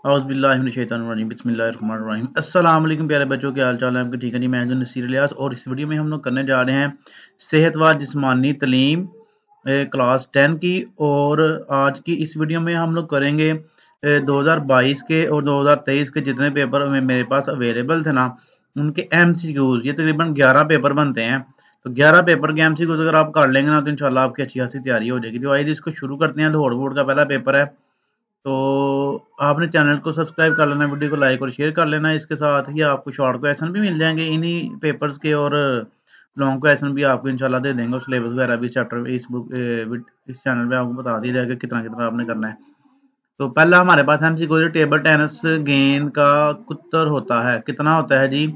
औज़ुबिल्लाहिमिनश्शैतानिर्रजीम बिस्मिल्लाहिर्रहमानिर्रहीम। अस्सलाम वालेकुम प्यारे बच्चों, के हाल चाल है आपके? ठीक है जी। मैं हूं नसीर इलियास और इस वीडियो में हम लोग करने जा रहे हैं सेहत व जिस्मानी तलीम क्लास 10 की। और आज की इस वीडियो में हम लोग करेंगे 2022 के और 2023 के जितने पेपर मेरे पास अवेलेबल थे ना, उनके MCQs। ये तकरीबन 11 पेपर बनते हैं, तो 11 पेपर के MCQs अगर आप कर लेंगे ना तो इंशाल्लाह आपकी अच्छी खासी तैयारी हो जाएगी। तो आइए इसको शुरू करते हैं। लाहौर बोर्ड का पहला पेपर है, तो आपने चैनल को सब्सक्राइब कर लेना, वीडियो को लाइक और शेयर कर लेना। इसके साथ ही आपको शॉर्ट क्वेश्चन भी मिल जाएंगे इन्हीं पेपर्स के, और लॉन्ग क्वेश्चन भी आपको इंशाल्लाह दे देंगे। और सिलेबस वगैरह भी चैप्टर इस चैनल पे आपको बता दिया जाएगा कितना कितना आपने करना है। तो पहला हमारे पास MCQ टेबल टेनिस गेंद का कुतर होता है, कितना होता है जी?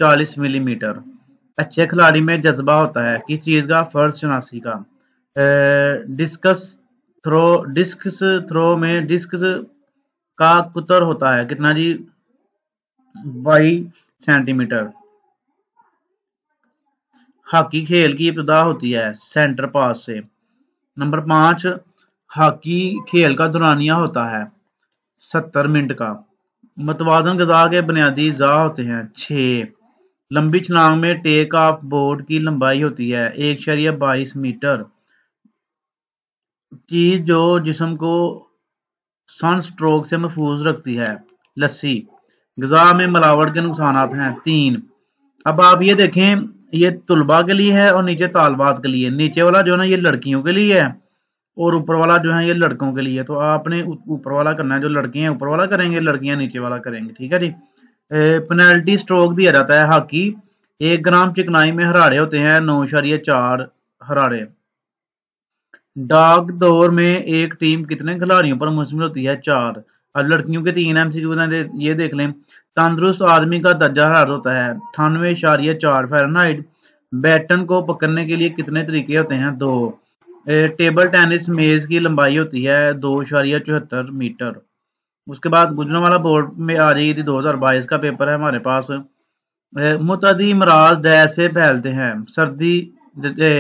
40 मिलीमीटर। अच्छे खिलाड़ी में जज्बा होता है, किस चीज का? फर्ज शनासी का। डिस्कस डिस्कस थ्रो में डिस्कस का कुतर होता है, कितना जी? 22 सेंटीमीटर। हॉकी खेल की इब्तिदा होती है सेंटर पास से। नंबर 5, हॉकी खेल का दुरानिया होता है 70 मिनट का। मतवाजन गजा के बुनियादी अज़ा होते हैं 6। लंबी छलांग में टेक ऑफ बोर्ड की लंबाई होती है 1.22 मीटर। चीज जो जिस्म को सन स्ट्रोक से महफूज रखती है, लस्सी। गजा में मिलावट के नुकसान हैं 3। अब आप ये देखें, ये तुलबा के लिए है और नीचे तालबात के लिए। नीचे वाला जो है ना ये लड़कियों के लिए है, और ऊपर वाला जो है ये लड़कों के लिए। तो आपने ऊपर वाला करना है, जो लड़के हैं ऊपर वाला करेंगे, लड़कियां नीचे वाला करेंगे। ठीक है जी। पेनल्टी स्ट्रोक दिया जाता है हॉकी। 1 ग्राम चिकनाई में हराड़े होते हैं 9.4 हराड़े। डाक दौर में एक टीम कितने खिलाड़ियों पर मुश्तमिल होती है? 4। अब लड़कियों के 3 MCQ ये देख लें। तंदुरुस्त आदमी का दर्जा हरारत होता है 98.4 फ़ारेनहाइट। बैटन को पकड़ने के लिए कितने तरीके होते हैं? 2। टेबल टेनिस मेज की लंबाई होती है 2.74 मीटर। उसके बाद गुजरांवाला बोर्ड में आ रही थी, 2022 का पेपर है हमारे पास। मुतअद्दी अमराज डैश से फैलते हैं? सर्दी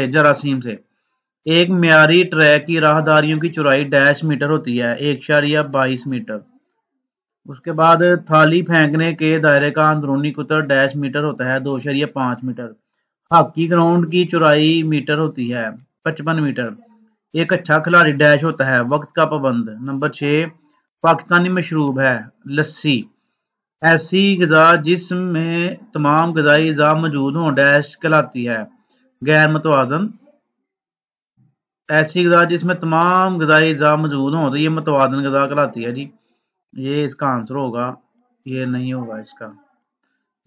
जरासीम से। एक म्यारी ट्रैक की राहदारियों की चौड़ाई डैश मीटर होती है 1.22 मीटर। उसके बाद थाली फेंकने के दायरे का अंदरूनी कुतर डैश मीटर होता है 2.5 मीटर। हॉकी ग्राउंड की चौड़ाई मीटर होती है 55 मीटर। एक अच्छा खिलाड़ी डैश होता है? वक्त का पाबंद। नंबर 6, पाकिस्तानी मशरूब है लस्सी। ऐसी ग़िज़ा जिसमें तमाम ग़िज़ाई अज़ा मौजूद हों डैश कहलाती है? गैर मुतवाज़न। ऐसी ग़िज़ा जिसमें तमाम ग़िज़ाई अज़ा मौजूद हों तो ये मुतवाज़न ग़िज़ा कहलाती है जी। ये इसका आंसर होगा, ये नहीं होगा इसका।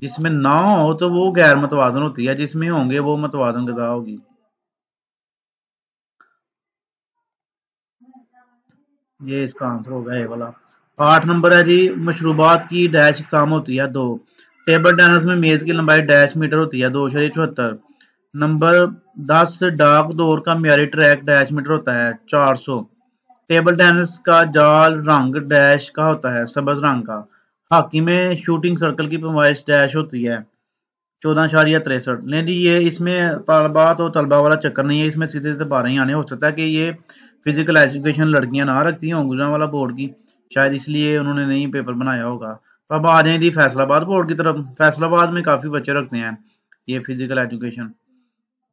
जिसमें ना हो तो वो गैर मुतवाज़न होती है, जिसमें होंगे वो मुतवाज़न ग़िज़ा होगी। ये इसका आंसर होगा ये वाला। 8 नंबर है जी, मशरूबात की डैश इकसाम होती है 2। टेबल टेनिस में मेज की लंबाई डैश मीटर होती है 2.74। नंबर 10, डाक दौर का म्यारी ट्रैक डैश मीटर होता है 400। टेबल टेनिस का जाल रंग डैश का होता है? सब्ज रंग का। हॉकी में शूटिंग सर्कल की पैमाइश डैश होती है 14.63। नहीं जी, ये इसमें तालबात और तलबा वाला चक्कर नहीं है, इसमें सीधे सीधे 12 ही आने। हो सकता है कि ये फिजिकल एजुकेशन लड़कियां ना रखती हों गुजरांवाला बोर्ड की, शायद इसलिए उन्होंने नहीं पेपर बनाया होगा। तो अब आ जाए जी फैसलाबाद बोर्ड की तरफ। फैसलाबाद में काफ़ी बच्चे रखते हैं ये फिजिकल एजुकेशन।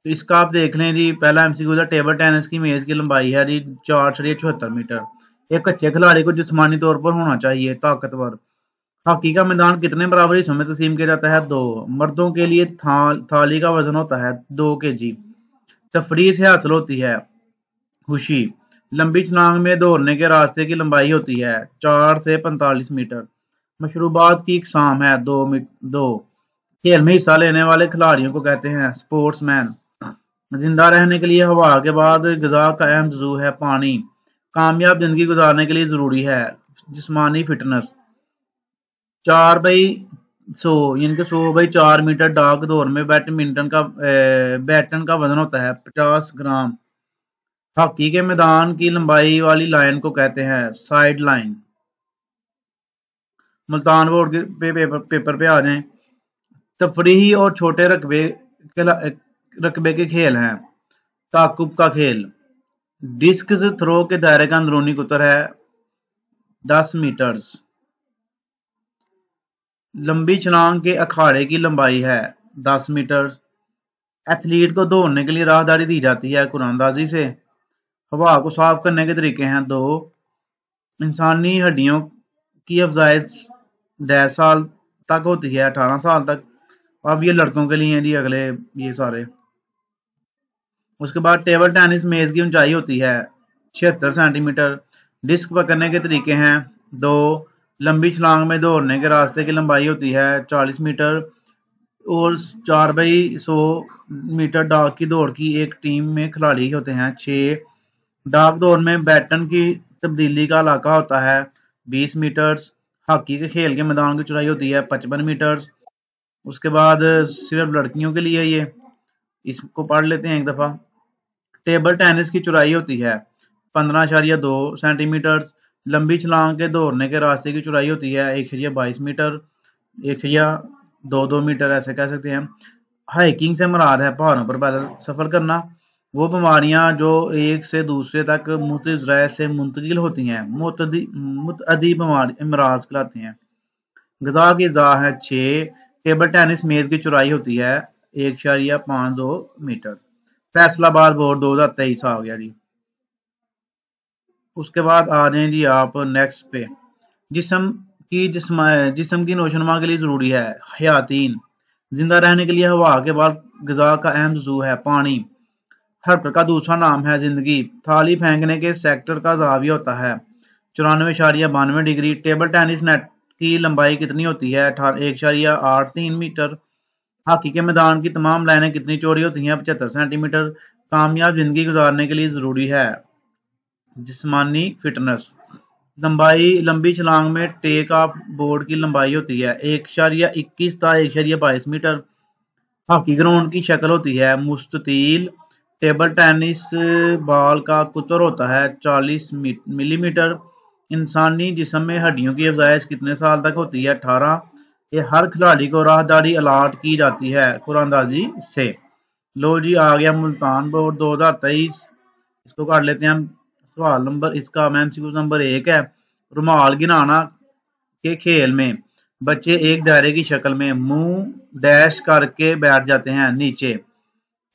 तो इसका आप देख लें जी, पहला MCQ था टेबल टेनिस की मेज की लंबाई है जी 4.74 मीटर। एक अच्छे खिलाड़ी को जिस्मानी तौर पर होना चाहिए ताकतवर। हॉकी का मैदान कितने बराबर हिस्सों में तकसीम किया जाता है? 2। मर्दों के लिए थाली का वजन होता है 2 kg। तफरीह से हासिल होती है खुशी। लंबी छलांग में दौड़ने के रास्ते की लंबाई होती है 4 से 45 मीटर। मशरूबात की इकसाम है 2। खेल में हिस्सा लेने वाले खिलाड़ियों को कहते हैं स्पोर्ट्समैन। जिंदा रहने के लिए हवा के बाद ग़िज़ा का अहम जुज़ू है पानी। कामयाब जिंदगी गुजारने के लिए ज़रूरी है जिस्मानी फिटनेस। 4/100 यानी कि 100/4 मीटर डाक दौर में बैटन का वजन होता है 50 ग्राम। हॉकी के मैदान की लंबाई वाली लाइन को कहते हैं साइड लाइन। मुल्तान बोर्ड के पेपर पे आ जाएं। तफरीही और छोटे रकबे के खेल हैं। ताकुब का खेल। डिस्कस थ्रो के दायरे का अंदरूनी कुतर है 10 मीटर्स। लंबी छलांग के अखाड़े की लंबाई है 10 मीटर। एथलीट को दौड़ने के लिए राहदारी दी जाती है कुरानंदाजी से। हवा को साफ करने के तरीके हैं दो। इंसानी हड्डियों की अफजाइश 10 साल तक होती है 18 साल तक। अब ये लड़कों के लिए हैं जी अगले ये सारे। उसके बाद टेबल टेनिस मेज की ऊंचाई होती है 76 सेंटीमीटर। डिस्क पकड़ने के तरीके हैं दो। लंबी छलांग में दौड़ने के रास्ते की लंबाई होती है 40 मीटर और 4/100 मीटर। डाक की दौड़ की एक टीम में खिलाड़ी होते हैं 6। डाक दौड़ में बैटन की तब्दीली का इलाका होता है 20 मीटर। हॉकी के खेल के मैदान की चौड़ाई होती है 55 मीटर। उसके बाद सिर्फ लड़कियों के लिए ये, इसको पढ़ लेते हैं एक दफा। टेबल टेनिस की चौड़ाई होती है 15.2 सेंटीमीटर। लंबी छलांग के दौड़ने के रास्ते की चौड़ाई होती है 1.22 मीटर, 1.22 मीटर ऐसे कह सकते हैं। हाइकिंग से मुराद है पहाड़ों पर पैदल सफर करना। वो बीमारियां जो एक से दूसरे तक मुख्तलिफ ज़राए से मुंतकिल होती हैं मुतअद्दी अमराज कहलाते हैं। गजा की ज़ा है 6। टेबल टेनिस मेज की चौड़ाई होती है 1.52 मीटर। फैसलाबाद बोर्ड 2023 आ गया जी। उसके बाद आ जाएं जी आप नेक्स्ट पे। जिस्म की नोशनमा के लिए ज़रूरी है हयातीन। जिंदा रहने के लिए हवा के बाद गजा का अहम जज़ू है पानी। हरकत का दूसरा नाम है जिंदगी। थाली फेंकने के सेक्टर का जाविया होता है 94.92 डिग्री। टेबल टेनिस नेट की लंबाई कितनी होती है 1.83 मीटर। हॉकी के मैदान की तमाम लाइनें कितनी चौड़ी होती हैं 75 सेंटीमीटर। कामयाब जिंदगी गुजारने के लिए जरूरी है जिस्मानी फिटनेस। लंबी छलांग में टेक ऑफ बोर्ड की लंबाई होती है 1.21 था 1.22 मीटर। हॉकी ग्राउंड की शक्ल होती है मुस्ततील। टेबल टेनिस बॉल का कुतर होता है 40 मिलीमीटर। इंसानी जिस्म में हड्डियों की अफजाइश कितने साल तक होती है 18। ये हर खिलाड़ी को राहदारी अलाट की जाती है कुरानंदाजी से। लो जी आ गया मुल्तान बोर्ड 2023। इसको कर लेते हैं हम। सवाल नंबर इसका एमसीक्यू नंबर 1 है। रुमाल गिनाना के खेल में बच्चे एक दायरे की शक्ल में मुंह डैश करके बैठ जाते हैं नीचे।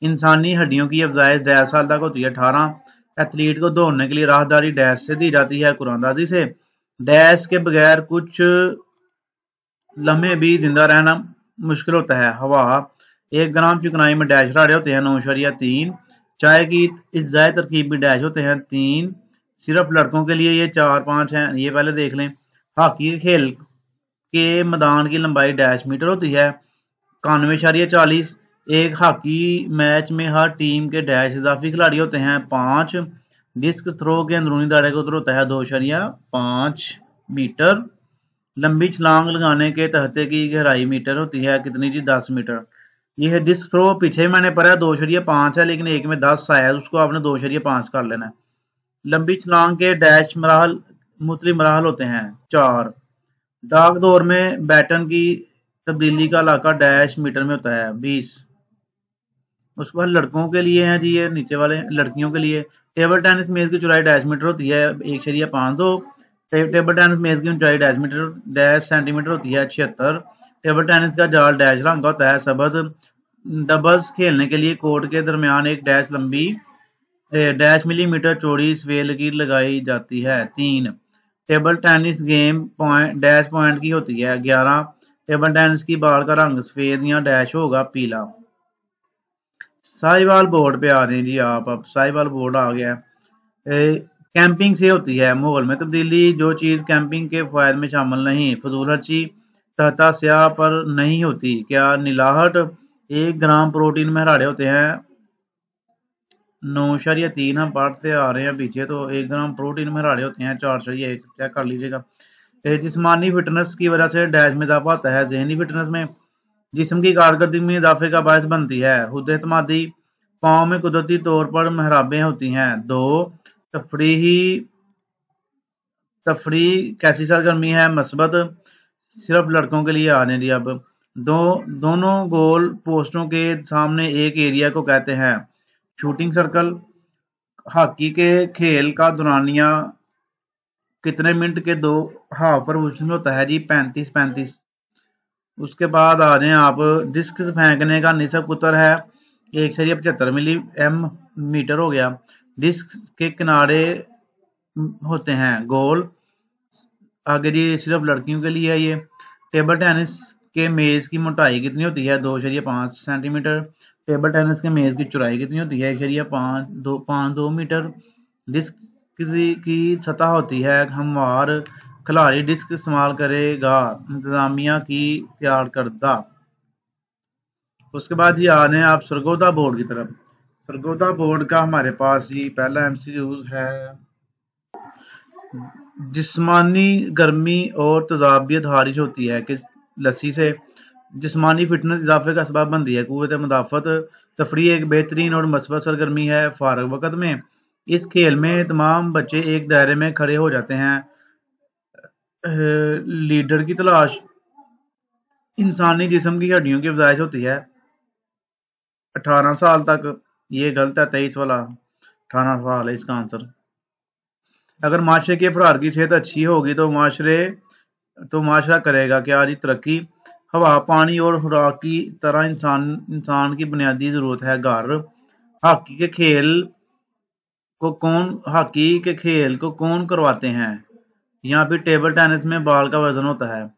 इंसानी हड्डियों की अफजाइश 10 साल तक होती है 18। एथलीट को दौड़ने के लिए राहदारी डैश से दी जाती है कुरानंदाजी से। डैश के बगैर कुछ लम्हे भी जिंदा रहना मुश्किल होता है हवा। 1 ग्राम चिकनाई में डैश राड़े होते हैं 9.3। चाय की इज्जाए तरकीब भी डैश होते हैं 3। सिर्फ लड़कों के लिए ये 4-5 हैं, ये पहले देख लें। हॉकी के खेल के मैदान की लंबाई डैश मीटर होती है 91.40। एक हॉकी मैच में हर टीम के डैश इजाफी खिलाड़ी होते हैं 5। डिस्क थ्रो के अंदरूनी दायरे का उत्तर होता है 2.5 मीटर। लंबी छलांग लगाने के तहते की गहराई मीटर होती है कितनी जी 10 मीटर। ये है डिस्क थ्रो। पीछे मैंने पढ़ा 2.5 है लेकिन एक में 10 आया है, उसको आपने 2.5 कर लेना है। लंबी छलांग के डैश मराहल मुख्तलिफ मराहल होते हैं 4। डाक दौर में बैटन की तब्दीली का इलाका डैश मीटर में होता है 20। उसके बाद लड़कों के लिए हैं जी ये नीचे वाले। लड़कियों के लिए टेबल टेनिस मेज की चौड़ाई डैश मीटर होती है 1.52। टेबल टेनिस मेज की ऊंचाई डैश सेंटीमीटर होती है 76। टेबल टेनिस का जाल डैश रंग का होता है सबज। डबल्स खेलने के लिए कोर्ट के दरमियान एक डैश लंबी डैश मिलीमीटर चौड़ी स्वे लकीर लगाई जाती है 3। Table tennis game dash point की होती है 11। टेबल टेनिस की बॉल का रंग सफेद या डैश होगा पीला। साहिवाल बोर्ड पे आ रहे हैं जी आप। अब साहिवाल बोर्ड आ गया है। कैंपिंग से होती है माहौल में तब्दीली। जो चीज कैंपिंग के फायद में शामिल नहीं फजूल खर्ची तहता स्याह पर नहीं होती। क्या नीलाहट। 1 ग्राम प्रोटीन में हराड़े होते हैं 9.3। हम पढ़ते आ रहे हैं पीछे तो 1 ग्राम प्रोटीन में हराड़े होते हैं 4.1 चेक कर लीजिएगा। जिस्मानी फिटनेस की वजह से डैश में इजाफा होता है जहनी फिटनेस में। जिस्म की कारकर्दगी में इजाफे का बायस बनती है खुद एतमादी। पाँव में कुदरती तौर पर महराबें होती हैं 2। तफरी कैसी सरगर्मी है मस्बत। सिर्फ लड़कों के लिए आ रहे जी। अब दोनों गोल पोस्टों के सामने एक एरिया को कहते हैं शूटिंग सर्कल। हॉकी के खेल का दुरानिया कितने मिनट के 2 हाफ पर होता है जी 35-35। उसके बाद आ जाए आप, डिस्क फेंकने का निसब कुतर है 175 मिली मीटर हो गया। डिस्क के किनारे होते हैं गोल। आगे जी सिर्फ लड़कियों के लिए है ये। टेबल टेनिस के मेज की मोटाई कितनी होती है 2.5 सेंटीमीटर। टेबल टेनिस के मेज की चौड़ाई कितनी होती है 1.5 मीटर। डिस्क की सतह होती है हमवार। खिलाड़ी डिस्क इस्तेमाल करेगा इंतजामिया की तैयार करदा। उसके बाद ये आ रहे हैं आप सरगोदा बोर्ड की तरफ। सरगोदा बोर्ड का हमारे पास ही पहला एमसीक्यू है, जिस्मानी गर्मी और तजाबियत हारिश होती है कि लस्सी से। जिस्मानी फिटनेस इजाफे का सबब बनती है कुव्वत मुदाफ़त। तफरीह एक बेहतरीन और मस्बत सरगर्मी है फारग वक़्त में। इस खेल में तमाम बच्चे एक दायरे में खड़े हो जाते हैं। लीडर की तलाश। इंसानी जिस्म की हड्डियों की अफजाइश होती है 18 साल तक। ये गलत है, 23 वाला 18 साल है इसका आंसर। अगर माशरे के अफराद की सेहत अच्छी होगी तो माशरा करेगा क्या जी तरक्की। हवा, पानी और खुराक की तरह इंसान की बुनियादी जरूरत है घर। हॉकी के खेल को कौन करवाते हैं। यहाँ पे टेबल टेनिस में बॉल का वजन होता है।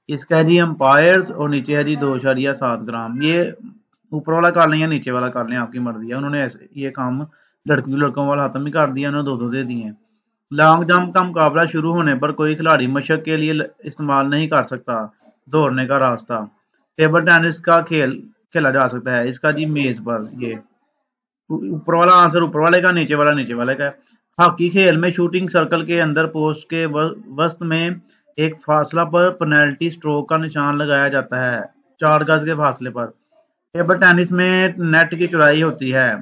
इसका है जी अंपायर्स और नीचे है जी 2.7 ग्राम। ये ऊपर वाला कर लें या नीचे वाला कर लें, आपकी मर्जी है। उन्होंने ऐसे ये काम लड़कों वाला खत्म ही कर दिया, उन्होंने 2-2 दे दिए। लॉन्ग जंप का मुकाबला शुरू होने पर कोई खिलाड़ी मशक के लिए इस्तेमाल नहीं कर सकता दौड़ने का रास्ता। टेबल टेनिस का खेला जा सकता है इसका जी मेज पर। ये ऊपर वाला आंसर ऊपर वाले का, नीचे वाला नीचे वाले का। हॉकी खेल में शूटिंग सर्कल के अंदर पोस्ट के वस्त में एक फासला पर पेनल्टी स्ट्रोक का निशान लगाया जाता है 4 गज के फासले पर। टेबल टेनिस में नेट की चौड़ाई होती है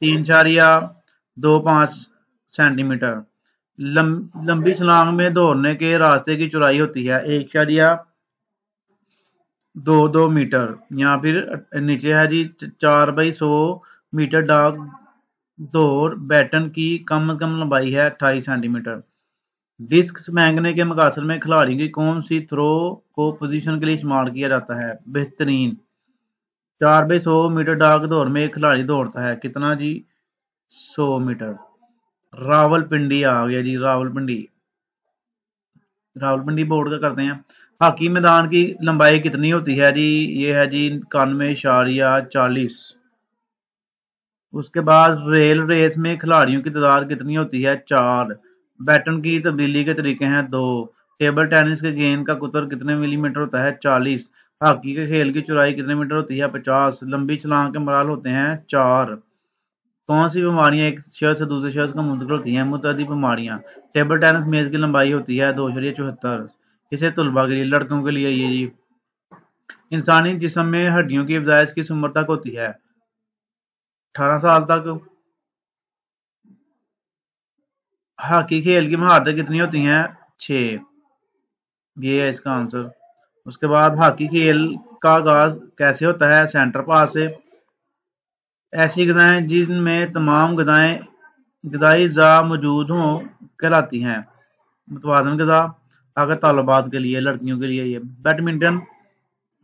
3.25 सेंटीमीटर। लंबी छलांग में दौड़ने के रास्ते की चौड़ाई होती है 1.22 मीटर। या फिर नीचे है जी 4/100 मीटर डाग दौड़। बैटन की कम से कम लंबाई है 28 सेंटीमीटर। डिस्क फेंकने के मकासद में खिलाड़ी की कौन सी थ्रो को पोजीशन के लिए इस्तेमाल किया जाता है बेहतरीन। 4/100 मीटर डाग दौड़ में एक खिलाड़ी दौड़ता है कितना जी 100 मीटर। रावलपिंडी आ गया जी, रावलपिंडी बोर्ड का करते हैं। हॉकी मैदान की लंबाई कितनी होती है जी, ये है जी 91.40। उसके बाद रेल रेस में खिलाड़ियों की तादाद कितनी होती है 4। बैटन की तब्दीली के तरीके हैं 2। टेबल टेनिस के गेंद का कुतर कितने मिलीमीटर होता है 40। हॉकी के खेल की चौड़ाई कितने मीटर होती है 50। लंबी छलांग के मराल होते हैं 4। कौन सी बीमारियां एक शख्स से दूसरे शख्स को मुंतकिल होती हैं मुतअद्दी बीमारियां। टेबल टेनिस मेज की लंबाई होती है 2.74। इसे तुलबा के लिए, लड़कों के लिए ये जी। इंसानी जिस्म में हड्डियों की अफजाइश किस उम्र तक होती है 18 साल तक। हॉकी खेल की महारतें कितनी होती हैं 6। ये है इसका आंसर। उसके बाद हॉकी खेल का आगाज कैसे होता है सेंटर पास से। ऐसी ग़िज़ाएं जिनमें तमाम ग़िज़ाई अज़्ज़ा मौजूद हों कहलाती हैं मुतवाज़न ग़िज़ा। अगर तालिबात के लिए, लड़कियों के लिए ये।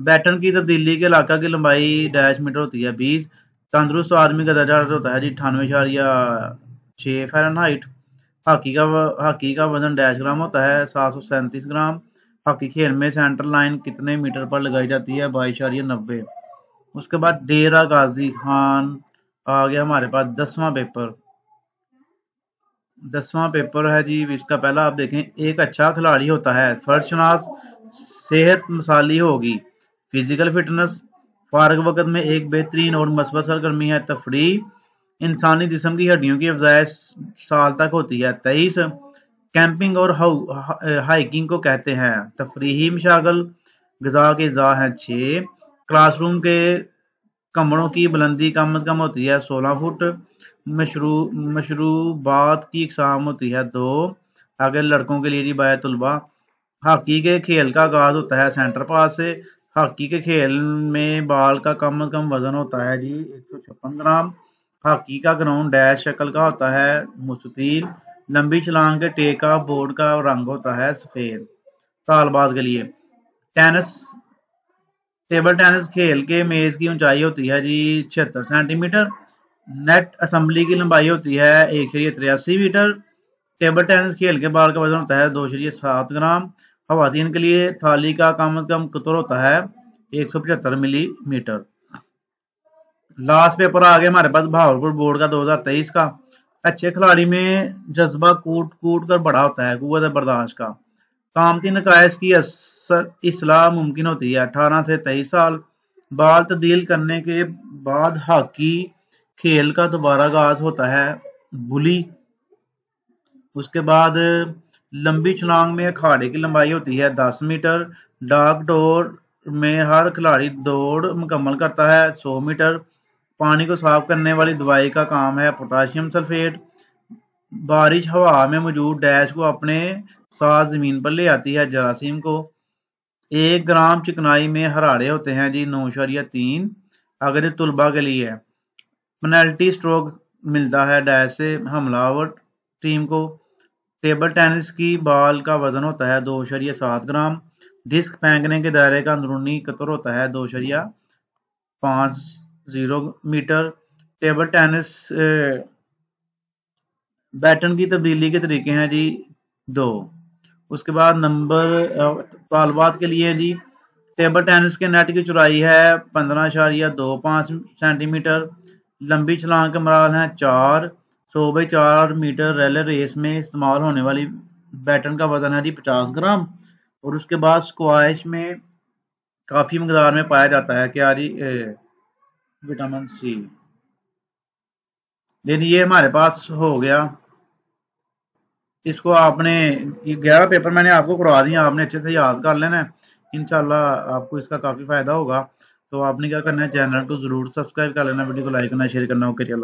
बैटन की तब्दीली के इलाका की लंबाई डैश मीटर होती है 20। तंदुरुस्त आदमी का दर्जा होता है जी 98.6 फ़ारेनहाइट। हॉकी का वजन डैश ग्राम होता है 737 ग्राम। हॉकी खेल में सेंटर लाइन कितने मीटर पर लगाई जाती है 22.90। उसके बाद डेरा गाजी खान आ गया हमारे पास 10वां पेपर है जी इसका। पहला आप देखें, एक अच्छा खिलाड़ी होता है फर्शनास सेहत मिसाली होगी फिजिकल फिटनेस। फारग वक़्त में एक बेहतरीन और मस्बत सरगर्मी है तफरीह। इंसानी जिस्म की हड्डियों की अफजाइश साल तक होती है 23। कैंपिंग और हाइकिंग को कहते हैं तफरीही मशागल। ग़िज़ा के अज़्ज़ा हैं 6। क्लासरूम के कमरों की बुलंदी कम से कम होती है 16 फुट। मशरूबात की इक़साम होती है 2। आगे लड़कों के लिए जी बाय तुलबा। हॉकी के खेल का आगाज होता है सेंटर पास से। हॉकी के खेल में बॉल का कम से कम वजन होता है जी 156 ग्राम। हॉकी का ग्राउंड डैश शक्ल का होता है मुस्ततील। लंबी छलांग के टेक बोर्ड का रंग होता है सफेद। तालबाज के लिए टेनिस टेबल टेनिस खेल के मेज की ऊंचाई होती है जी 76 सेंटीमीटर। नेट असम्बली की लंबाई होती है 1.83 मीटर। टेबल टेनिस खेल के बाल का वजन होता है 2.7 ग्राम। खवातीन के लिए थाली का कम से कम कतर होता है 175 मिलीमीटर। लास्ट पेपर आ गया हमारे पास भावलपुर बोर्ड का 2023 का। अच्छे खिलाड़ी में जज्बा कूट कूट कर बड़ा होता है, कुव्वत बर्दाश्त का। कामती नकाइश की इस्लाह मुमकिन होती है 18 से 23 साल। बाल तब्दील करने के बाद हॉकी खेल का दोबारा आगाज होता है बुली। उसके बाद लंबी छलांग में अखाड़े की लंबाई होती है 10 मीटर। डाक डोर में हर खिलाड़ी दौड़ मुकम्मल करता है 100 मीटर। पानी को साफ करने वाली दवाई का काम है पोटाशियम सल्फेट। बारिश हवा में मौजूद डैश को अपने साथ जमीन पर ले आती है जरासीम को। 1 ग्राम चिकनाई में हराड़े होते हैं जी 9.3। अगर ये तुलबा के लिए है। पेनल्टी स्ट्रोक मिलता है डैश से हमलावर टीम को। टेबल टेनिस की बॉल का वजन होता है 2.7 ग्राम। डिस्क फेंकने के दायरे का अंदरूनी कतर होता है 2.50 मीटर। टेबल टेनिस बैटन की तब्दीली के तरीके हैं जी 2। उसके बाद नंबर तालबात के लिए जी टेबल टेनिस के नेट की चौड़ाई है 15.25 सेंटीमीटर। लंबी छलांग के मराल हैं 4। 100x4 मीटर रिले रेस में इस्तेमाल होने वाली बैटन का वजन है जी 50 ग्राम। और उसके बाद स्क्वैश में काफी मकदार में पाया जाता है क्या जी विटामिन सी। लेकिन ये हमारे पास हो गया। इसको आपने 11 पेपर मैंने आपको करवा दिए, आपने अच्छे से याद कर लेना है। इंशाल्लाह आपको इसका काफी फायदा होगा। तो आपने क्या करना है, चैनल को जरूर सब्सक्राइब कर लेना, वीडियो को लाइक करना, शेयर करना। ओके चलो।